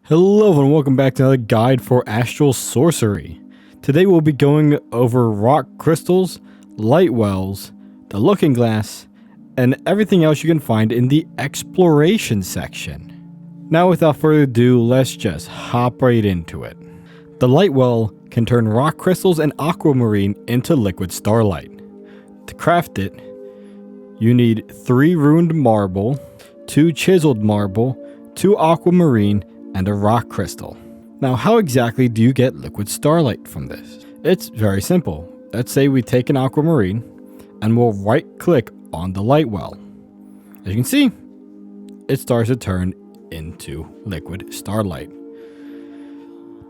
Hello and welcome back to another guide for Astral Sorcery. Today we'll be going over rock crystals, Lightwells, the looking glass, and everything else you can find in the exploration section. Now without further ado, let's just hop right into it. The Lightwell can turn rock crystals and aquamarine into liquid starlight. To craft it, you need 3 runed marble, 2 chiseled marble, 2 aquamarine, and a rock crystal. Now, how exactly do you get liquid starlight from this? It's very simple. Let's say we take an aquamarine and we'll right click on the Lightwell. As you can see, it starts to turn into liquid starlight.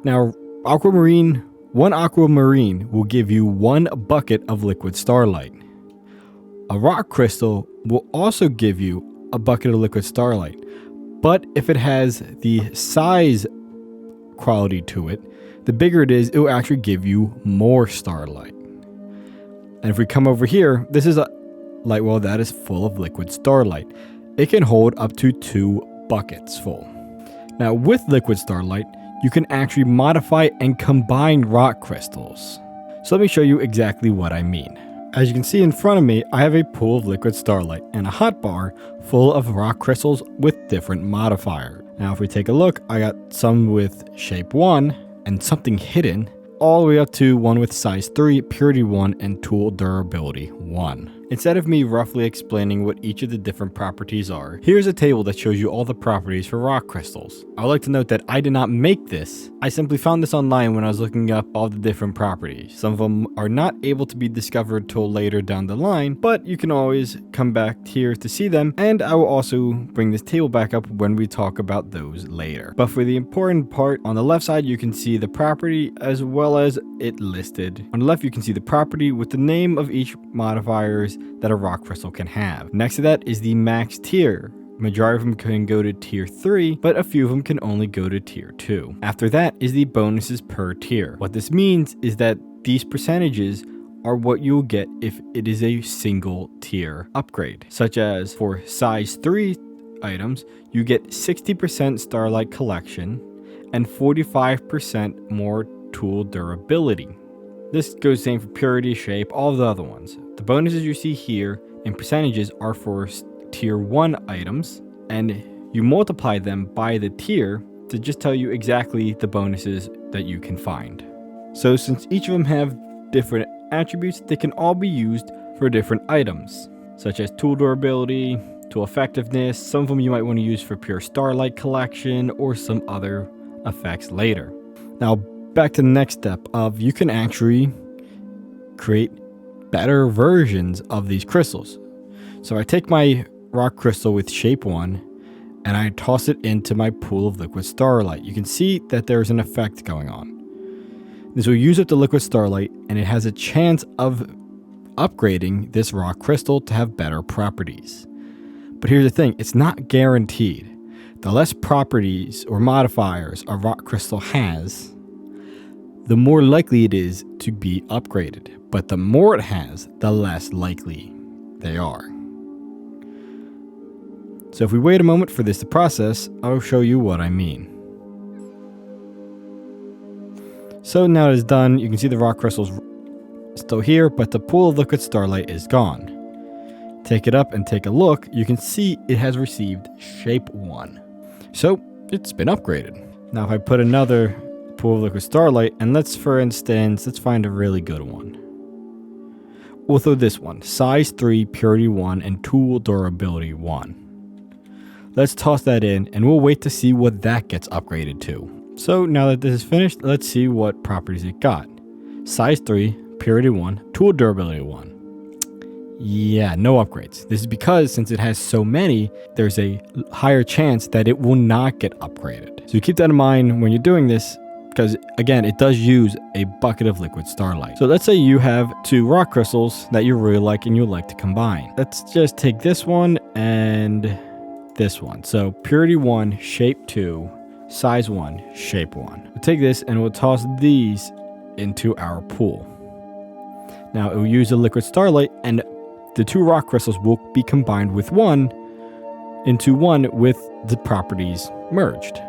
Now, one aquamarine will give you 1 bucket of liquid starlight. A rock crystal will also give you a bucket of liquid starlight. But if it has the size quality to it, the bigger it is, it will actually give you more starlight. And if we come over here, this is a Lightwell that is full of liquid starlight. It can hold up to 2 buckets full. Now with liquid starlight, you can actually modify and combine rock crystals. So let me show you exactly what I mean. As you can see in front of me, I have a pool of liquid starlight and a hotbar full of rock crystals with different modifiers. Now if we take a look, I got some with shape 1 and something hidden, all the way up to one with size 3, purity 1, and tool durability 1. Instead of me roughly explaining what each of the different properties are, here's a table that shows you all the properties for rock crystals. I would like to note that I did not make this. I simply found this online when I was looking up all the different properties. Some of them are not able to be discovered till later down the line, but you can always come back here to see them, and I will also bring this table back up when we talk about those later. But for the important part, on the left side you can see the property as well as it listed. On the left you can see the property with the name of each modifiers that a rock crystal can have. Next to that is the max tier. Majority of them can go to tier 3, but a few of them can only go to tier 2. After that is the bonuses per tier. What this means is that these percentages are what you'll get if it is a single tier upgrade, such as for size 3 items, you get 60% starlight collection and 45% more tool durability. This goes same for purity, shape, all the other ones. The bonuses you see here in percentages are for tier 1 items, and you multiply them by the tier to just tell you exactly the bonuses that you can find. So since each of them have different attributes, they can all be used for different items, such as tool durability, tool effectiveness. Some of them you might want to use for pure starlight collection or some other effects later. Now back to the next step of you can actually create better versions of these crystals. So I take my rock crystal with shape 1 and I toss it into my pool of liquid starlight. You can see that there's an effect going on. This will use up the liquid starlight and it has a chance of upgrading this rock crystal to have better properties. But here's the thing, it's not guaranteed. The less properties or modifiers a rock crystal has, the more likely it is to be upgraded. But the more it has, the less likely they are. So if we wait a moment for this to process, I'll show you what I mean. So now it's done, you can see the rock crystals still here, but the pool of liquid starlight is gone. Take it up and take a look, you can see it has received shape 1. So it's been upgraded. Now if I put another pool of liquid starlight, and let's find a really good one. We'll throw this one, size 3, purity 1, and tool durability 1. Let's toss that in, and we'll wait to see what that gets upgraded to. So now that this is finished, let's see what properties it got. Size 3, purity 1, tool durability 1. Yeah, no upgrades. This is because since it has so many, there's a higher chance that it will not get upgraded. So keep that in mind when you're doing this, because again, it does use a bucket of liquid starlight. So let's say you have 2 rock crystals that you really like and you like to combine. Let's just take this one and this one. So purity 1, shape 2, size 1, shape 1. We'll take this and we'll toss these into our pool. Now it will use the liquid starlight and the 2 rock crystals will be combined with into one with the properties merged.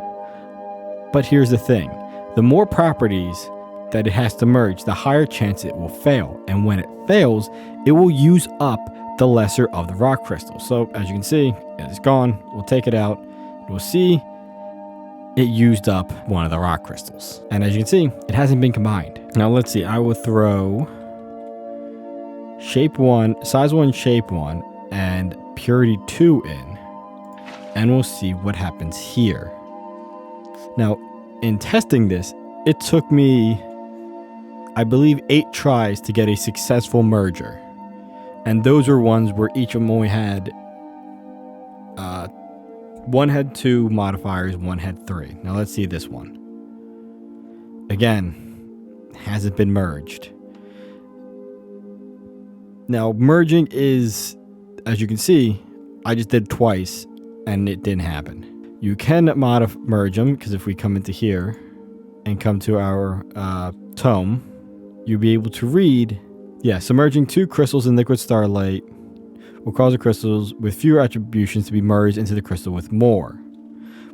But here's the thing. The more properties that it has to merge, the higher chance it will fail. And when it fails, it will use up the lesser of the rock crystals. So as you can see, it's gone. We'll take it out. We'll see it used up one of the rock crystals. And as you can see, it hasn't been combined. Now let's see. I will throw shape 1, size 1, shape 1, and purity 2 in. And we'll see what happens here. Now, in testing this, it took me, I believe, 8 tries to get a successful merger. And those were ones where each of them only had, one had 2 modifiers, one had 3. Now let's see this one. Again, hasn't been merged. Now merging is, as you can see, I just did twice and it didn't happen. You can merge them, because if we come into here and come to our tome, you'll be able to read, submerging 2 crystals in liquid starlight will cause the crystals with fewer attributions to be merged into the crystal with more,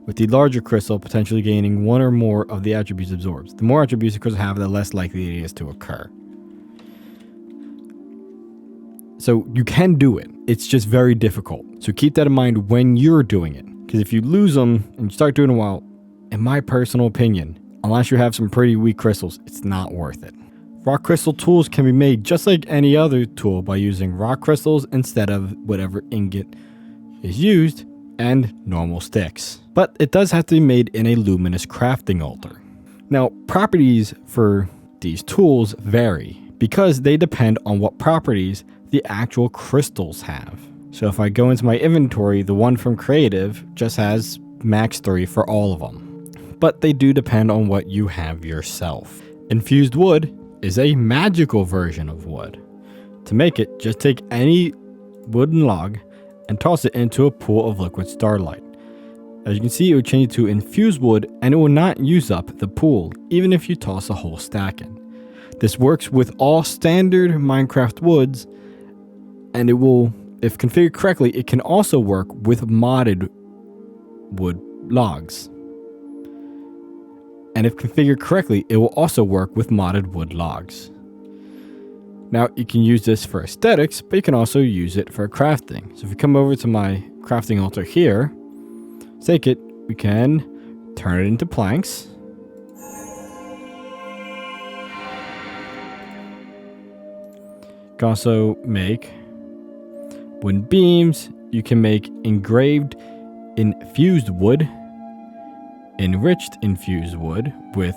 with the larger crystal potentially gaining 1 or more of the attributes absorbed. The more attributes the crystal have, the less likely it is to occur. So you can do it. It's just very difficult. So keep that in mind when you're doing it. Because if you lose them and you start doing it, well, in my personal opinion, unless you have some pretty weak crystals, it's not worth it. Rock crystal tools can be made just like any other tool by using rock crystals instead of whatever ingot is used and normal sticks. But it does have to be made in a luminous crafting altar. Now, properties for these tools vary because they depend on what properties the actual crystals have. So if I go into my inventory, the one from Creative just has max 3 for all of them. But they do depend on what you have yourself. Infused Wood is a magical version of wood. To make it, just take any wooden log and toss it into a pool of liquid starlight. As you can see, it will change to infused wood and it will not use up the pool, even if you toss a whole stack in. This works with all standard Minecraft woods, and it will, if configured correctly, it can also work with modded wood logs. And if configured correctly, it will also work with modded wood logs. Now, you can use this for aesthetics, but you can also use it for crafting. So if we come over to my crafting altar here, take it, we can turn it into planks. You can also make wooden beams. You can make engraved infused wood, enriched infused wood with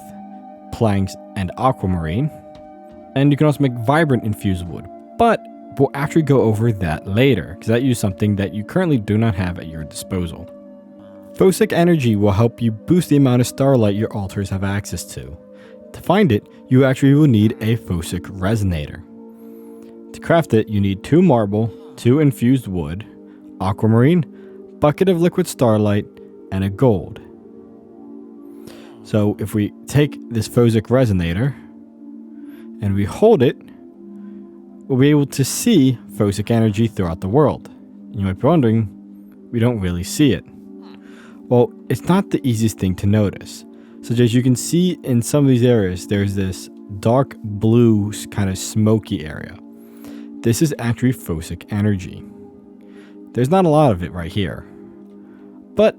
planks and aquamarine, and you can also make vibrant infused wood, but we'll actually go over that later because that is something that you currently do not have at your disposal. Fosic energy will help you boost the amount of starlight your altars have access to. To find it, you actually will need a Fosic Resonator. To craft it, you need 2 marble, 2 infused wood, aquamarine, bucket of liquid starlight, and a gold. So if we take this Fosic Resonator and we hold it, we'll be able to see Fosic energy throughout the world. You might be wondering, we don't really see it. Well, it's not the easiest thing to notice. So as you can see in some of these areas, there's this dark blue kind of smoky area. This is actually Fosic energy. There's not a lot of it right here, but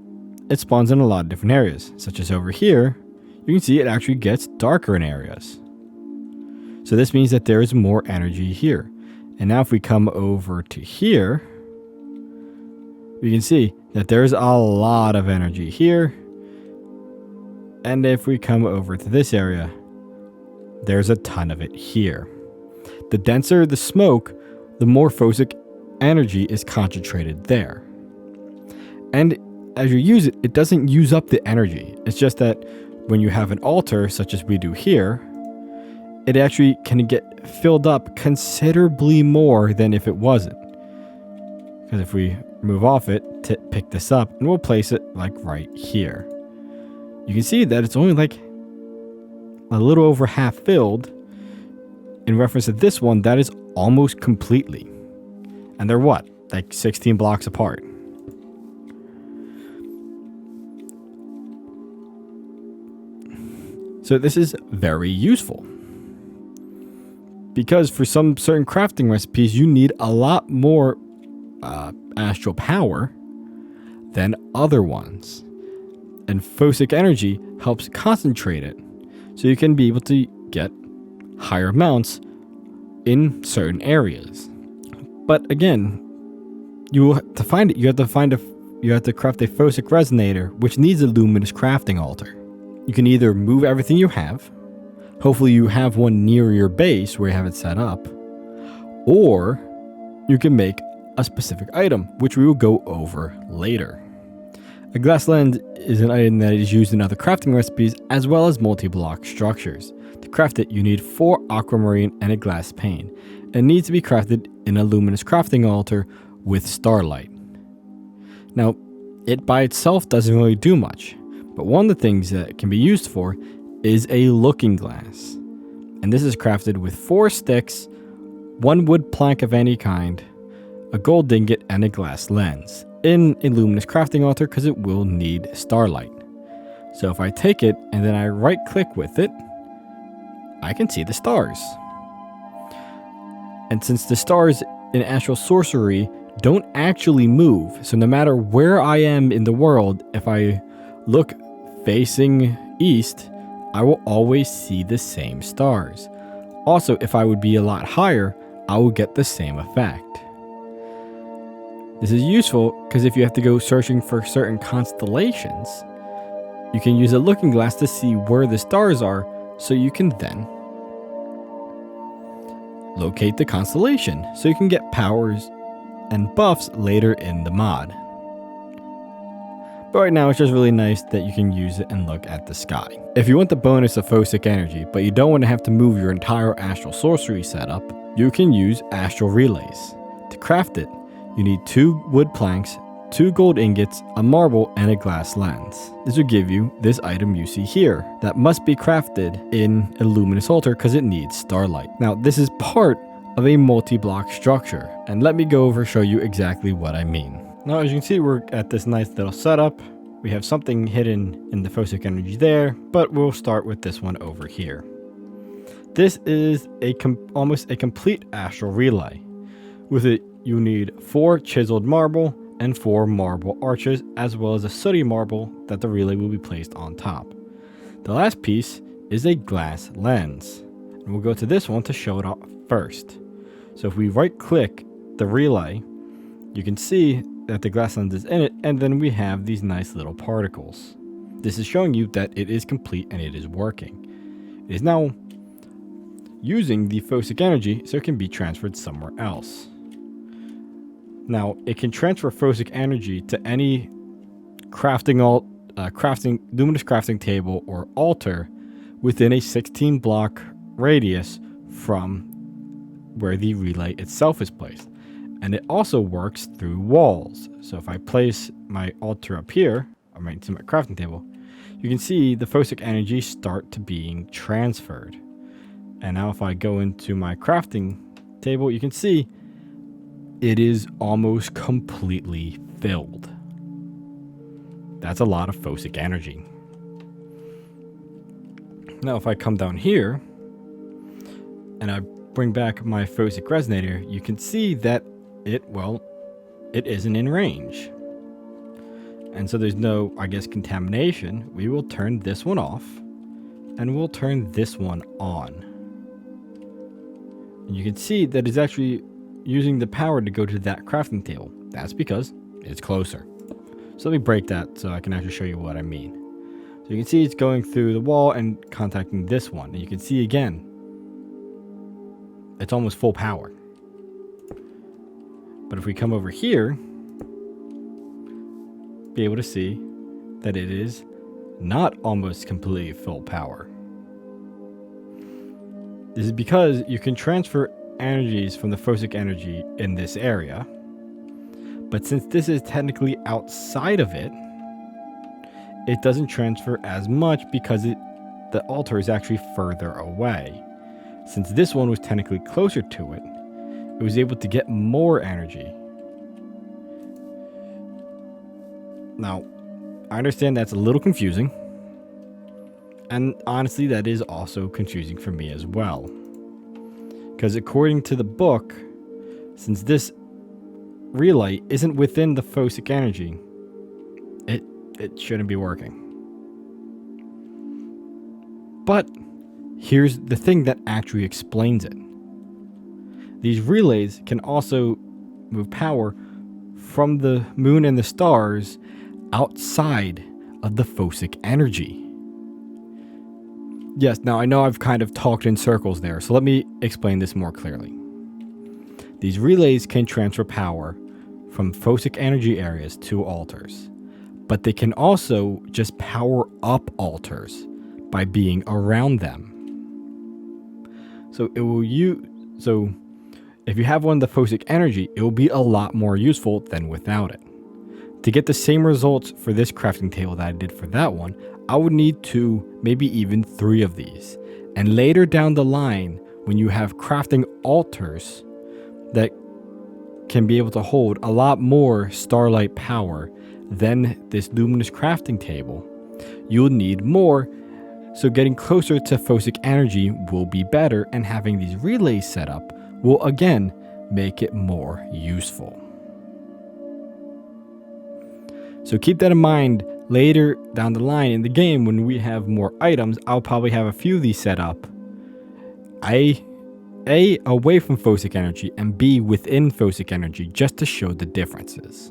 it spawns in a lot of different areas, such as over here. You can see it actually gets darker in areas. So this means that there is more energy here. And now if we come over to here, we can see that there's a lot of energy here. And if we come over to this area, there's a ton of it here. The denser the smoke, the more Fosic energy is concentrated there. And as you use it, it doesn't use up the energy. It's just that when you have an altar, such as we do here, it actually can get filled up considerably more than if it wasn't. Because if we move off it, pick this up, and we'll place it like right here. You can see that it's only like a little over half filled. In reference to this one, that is almost completely. And they're what? Like 16 blocks apart. So this is very useful, because for some certain crafting recipes, you need a lot more astral power than other ones. And Fosic energy helps concentrate it, so you can be able to get higher amounts in certain areas. But again, you have to find it. You have to craft a Fosic Resonator, which needs a Luminous Crafting Altar. You can either move everything you have. Hopefully you have one near your base where you have it set up. Or you can make a specific item, which we will go over later. A glass lens is an item that is used in other crafting recipes as well as multi-block structures. To craft it, you need 4 aquamarine and a glass pane. It needs to be crafted in a Luminous Crafting Altar with Starlight. Now, it by itself doesn't really do much, but one of the things that it can be used for is a looking glass. And this is crafted with 4 sticks, 1 wood plank of any kind, a gold ingot, and a glass lens in a Luminous Crafting Altar because it will need Starlight. So if I take it and then I right click with it, I can see the stars. And since the stars in Astral Sorcery don't actually move, so no matter where I am in the world, if I look facing east, I will always see the same stars. Also, if I would be a lot higher, I will get the same effect. This is useful because if you have to go searching for certain constellations, you can use a looking glass to see where the stars are, so you can then locate the constellation, so you can get powers and buffs later in the mod. But right now it's just really nice that you can use it and look at the sky. If you want the bonus of Fosic energy, but you don't want to have to move your entire Astral Sorcery setup, you can use Astral Relays. To craft it, you need 2 wood planks, 2 gold ingots, a marble, and a glass lens. This will give you this item you see here that must be crafted in a Luminous Altar because it needs Starlight. Now this is part of a multi-block structure, and let me go over show you exactly what I mean. Now as you can see, we're at this nice little setup. We have something hidden in the Fosic energy there, but we'll start with this one over here. This is almost a complete Astral Relay. With it, you need 4 chiseled marble and 4 marble arches, as well as a sooty marble that the relay will be placed on top. The last piece is a glass lens, and we'll go to this one to show it off first. So if we right click the relay, you can see that the glass lens is in it, and then we have these nice little particles. This is showing you that it is complete and it is working. It is now using the Fosic energy so it can be transferred somewhere else. Now, it can transfer Fosic energy to any luminous crafting table or altar within a 16 block radius from where the relay itself is placed. And it also works through walls. So if I place my altar up here, or my crafting table, you can see the Fosic energy start to being transferred. And now if I go into my crafting table, you can see it is almost completely filled. That's a lot of Fosic energy. Now if I come down here and I bring back my Fosic Resonator, you can see that it isn't in range. And so there's no, contamination. We will turn this one off and we'll turn this one on. And you can see that it's actually using the power to go to that crafting table. That's because it's closer. So let me break that so I can actually show you what I mean. So you can see it's going through the wall and contacting this one. And you can see again, it's almost full power. But if we come over here, be able to see that it is not almost completely full power. This is because you can transfer energies from the Fosic energy in this area, but since this is technically outside of it, it doesn't transfer as much because the altar is actually further away. Since this one was technically closer to it, it was able to get more energy. Now, I understand that's a little confusing, And honestly, that is also confusing for me as well. Because according to the book, since this relay isn't within the Fosic energy, it shouldn't be working. But here's the thing that actually explains it. These relays can also move power from the moon and the stars outside of the Fosic energy. Yes, now I know I've kind of talked in circles there, so let me explain this more clearly. These relays can transfer power from Fosic energy areas to altars, but they can also just power up altars by being around them. So if you have one of the Fosic energy, it will be a lot more useful than without it. To get the same results for this crafting table that I did for that one, I would need 2, maybe even 3 of these. And later down the line, when you have crafting altars that can be able to hold a lot more starlight power than this luminous crafting table, you'll need more. So getting closer to Fosic energy will be better, and having these relays set up will again make it more useful. So keep that in mind later down the line in the game. When we have more items, I'll probably have a few of these set up. A, away from Fosic energy, and B, within Fosic energy, just to show the differences.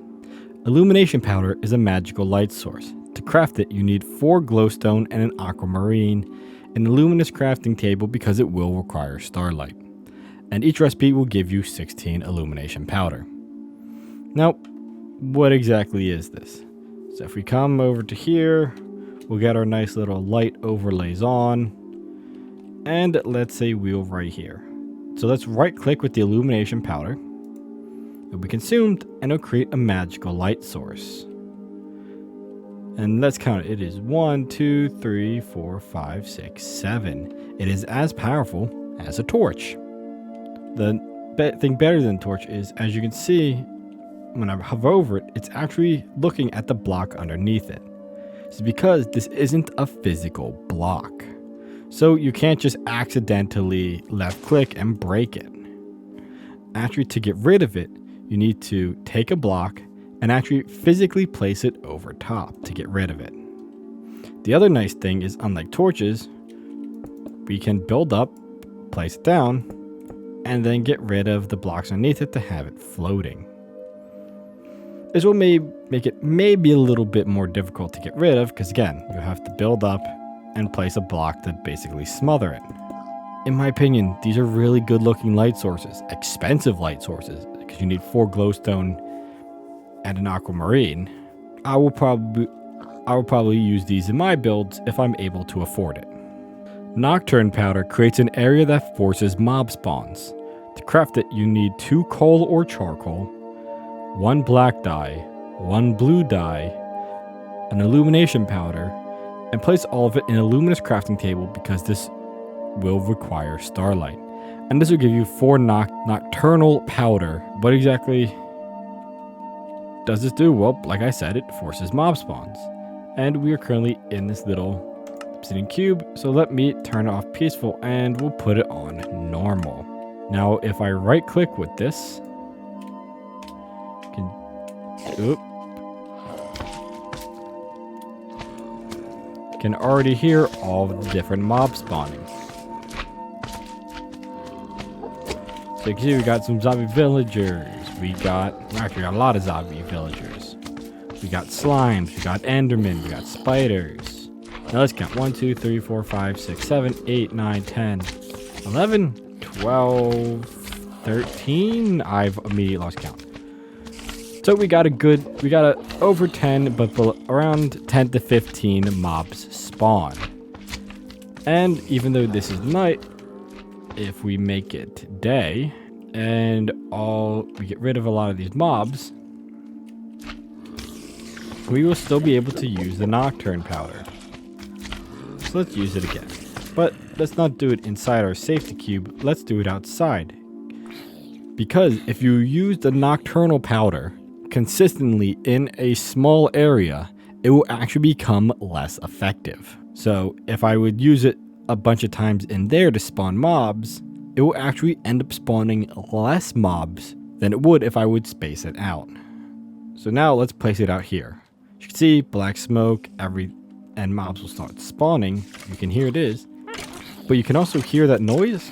Illumination Powder is a magical light source. To craft it, you need 4 glowstone and an aquamarine, an luminous crafting table because it will require starlight. And each recipe will give you 16 illumination powder. Now, what exactly is this? So if we come over to here, we'll get our nice little light overlays on, and let's say wheel right here. So let's right click with the illumination powder. It'll be consumed and it'll create a magical light source. And let's count it. It is 1, 2, 3, 4, 5, 6, 7. It is as powerful as a torch. The thing better than a torch is, as you can see, when I hover over it, it's actually looking at the block underneath it. It's because this isn't a physical block. So you can't just accidentally left click and break it. Actually, to get rid of it, you need to take a block and actually physically place it over top to get rid of it. The other nice thing is, unlike torches, we can build up, place it down, and then get rid of the blocks underneath it to have it floating. This will make it maybe a little bit more difficult to get rid of, because again, you have to build up and place a block to basically smother it. In my opinion, these are really good looking light sources, expensive light sources, because you need 4 glowstone and an aquamarine. I will probably use these in my builds if I'm able to afford it. Nocturne Powder creates an area that forces mob spawns. To craft it, you need 2 coal or charcoal, 1 black dye, 1 blue dye, an illumination powder, and place all of it in a luminous crafting table because this will require starlight. And this will give you 4 Nocturnal Powder. What exactly does this do? Well, like I said, it forces mob spawns. And we are currently in this little obsidian cube, so let me turn it off peaceful and we'll put it on normal. Now, if I right click with this, can already hear all the different mobs spawning. So you can see we got some zombie villagers. We got a lot of zombie villagers. We got slimes, we got endermen, we got spiders. Now let's count. 1, 2, 3, 4, 5, 6, 7, 8, 9, 10, 11, 12, 13. I've immediately lost count. So we got over 10, but around 10 to 15 mobs spawn. And even though this is night, if we make it day and we get rid of a lot of these mobs, we will still be able to use the Nocturne Powder. So let's use it again. But let's not do it inside our safety cube, let's do it outside. Because if you use the Nocturnal Powder consistently in a small area it will actually become less effective. So if I would use it a bunch of times in there to spawn mobs, it will actually end up spawning less mobs than it would if I would space it out. So now let's place it out here. As you can see, black smoke, and mobs will start spawning. You can hear it is. But you can also hear that noise.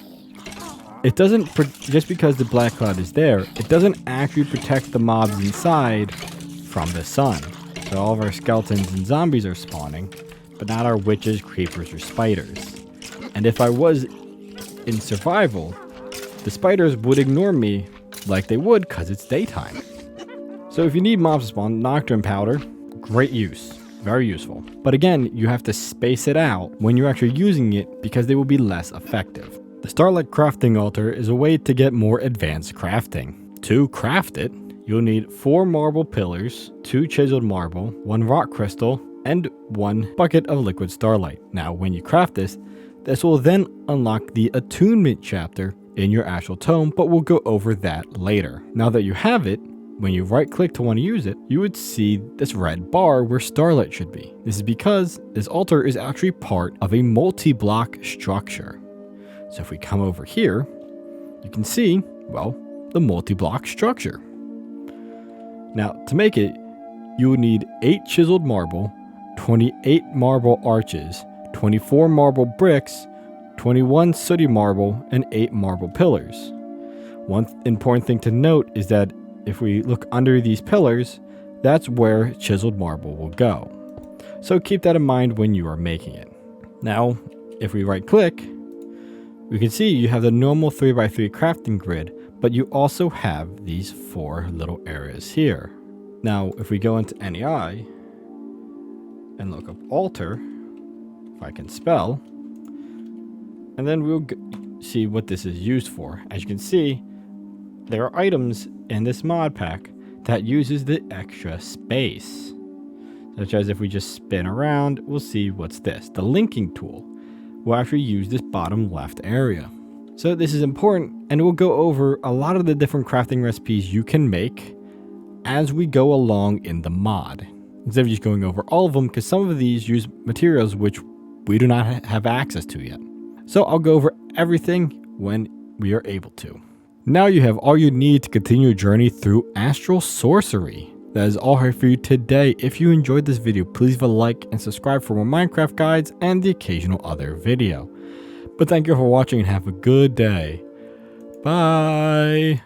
It doesn't, just because the black cloud is there, it doesn't actually protect the mobs inside from the sun. So all of our skeletons and zombies are spawning, but not our witches, creepers, or spiders. And if I was in survival, the spiders would ignore me like they would because it's daytime. So if you need mobs to spawn, Noctornal Powder, great use. Very useful. But again, you have to space it out when you're actually using it because they will be less effective. The Starlight Crafting Altar is a way to get more advanced crafting. To craft it, you'll need 4 marble pillars, 2 chiseled marble, 1 rock crystal, and 1 bucket of liquid starlight. Now, when you craft this will then unlock the attunement chapter in your Astral Tome, but we'll go over that later. Now that you have it, when you right click to want to use it, you would see this red bar where Starlight should be. This is because this altar is actually part of a multi-block structure. So if we come over here, you can see, well, the multi-block structure. Now, to make it, you would need 8 chiseled marble, 28 marble arches, 24 marble bricks, 21 sooty marble, and 8 marble pillars. One important thing to note is that if we look under these pillars, that's where chiseled marble will go. So keep that in mind when you are making it. Now, if we right click, we can see you have the normal 3x3 crafting grid, but you also have these 4 little areas here. Now, if we go into NEI and look up altar, if I can spell, and then we'll see what this is used for. As you can see, there are items in this mod pack that uses the extra space. Such as if we just spin around, we'll see what's this. The linking tool will actually use this bottom left area. So this is important, and we'll go over a lot of the different crafting recipes you can make as we go along in the mod, instead of just going over all of them, because some of these use materials which we do not have access to yet. So I'll go over everything when we are able to. Now you have all you need to continue your journey through Astral Sorcery. That is all here for you today. If you enjoyed this video, please leave a like and subscribe for more Minecraft guides and the occasional other video. But thank you for watching and have a good day. Bye!